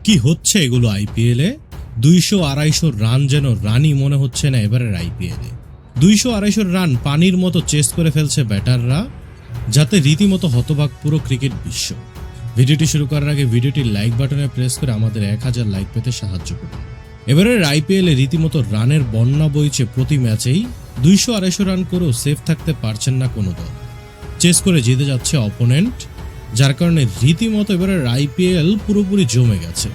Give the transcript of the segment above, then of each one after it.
কি হচ্ছে এগুলো আইপিএলে? 200-250 রান যেন রানই মনে হচ্ছে না এবারের আইপিএলে। 200-250 রান পানির মতো চেস করে ফেলছে ব্যাটাররা, যাতে রীতিমতো হতবাক পুরো ক্রিকেট বিশ্ব। ভিডিওটি শুরু করার আগে ভিডিওটির লাইক বাটনে প্রেস করে আমাদের 1000 লাইক পেতে সাহায্য করুন। এবারের আইপিএলে রীতিমতো রানের বন্যা বইছে প্রতি ম্যাচেই। 200-250 রান করেও সেফ থাকতে পারছেন না কোনো দল, চেস করে জিতে যাচ্ছে অপোনেন্ট, যার কারণে রীতিমতো এবারের আইপিএল পুরোপুরি জমে গেছে।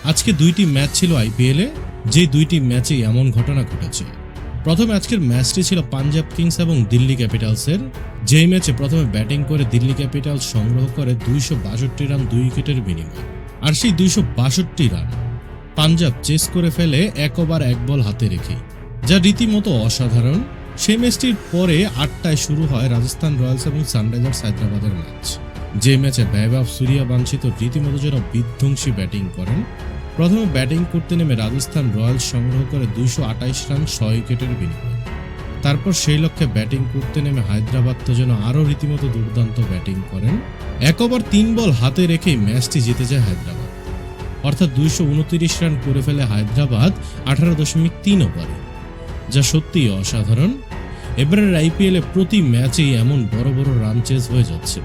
আজকে দুইটি ম্যাচ ছিল আইপিএলে, যে দুইটি ম্যাচেই এমন ঘটনা ঘটেছে। প্রথমে আজকের ম্যাচটি ছিল পাঞ্জাব কিংস এবং দিল্লি ক্যাপিটালসের, যেই ম্যাচে প্রথমে ব্যাটিং করে দিল্লি ক্যাপিটালস সংগ্রহ করে 262 রান 2 উইকেটের বিনিময়ে। আর সেই 262 রান পাঞ্জাব চেস করে ফেলে 1 ওভার 1 বল হাতে রেখে, যা রীতিমতো অসাধারণ। সেই ম্যাচটির পরে 8টায় শুরু হয় রাজস্থান রয়্যালস এবং সানরাইজার্স হায়দ্রাবাদের ম্যাচ, যে ম্যাচে বৈভব সূর্যবংশী তো রীতিমতো যেন বিধ্বংসী ব্যাটিং করেন। প্রথমে ব্যাটিং করতে নেমে রাজস্থান রয়্যালস সংগ্রহ করে 228 রান 6 উইকেটের বিনিময়ে। তারপর সেই লক্ষ্যে ব্যাটিং করতে নেমে হায়দ্রাবাদ তো যেন আরও রীতিমতো দুর্দান্ত ব্যাটিং করেন। 1 ওভার 3 বল হাতে রেখেই ম্যাচটি জিতে যায় হায়দ্রাবাদ, অর্থাৎ 229 রান করে ফেলে হায়দ্রাবাদ 18.3 ওভারে, যা সত্যিই অসাধারণ। এবারের আইপিএলে প্রতি ম্যাচেই এমন বড় বড় রান চেজ হয়ে যাচ্ছে,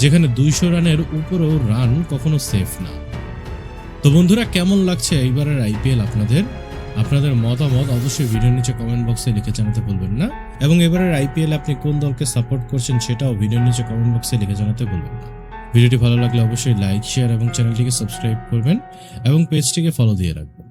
যেখানে 200 রানের উপরেও রান কখনো সেফ না। তো বন্ধুরা, কেমন লাগছে এইবারের আইপিএল আপনাদের মতামত অবশ্যই ভিডিওর নিচে কমেন্ট বক্সে লিখে জানাতে ভুলবেন না, এবং এবারের আইপিএল আপনি কোন দলকে সাপোর্ট করছেন সেটাও ভিডিওর নিচে কমেন্ট বক্সে লিখে জানাতে ভুলবেন না। ভিডিওটি ভালো লাগলে অবশ্যই লাইক, শেয়ার এবং চ্যানেলটিকে সাবস্ক্রাইব করবেন এবং পেজটিকে ফলো দিয়ে রাখবেন।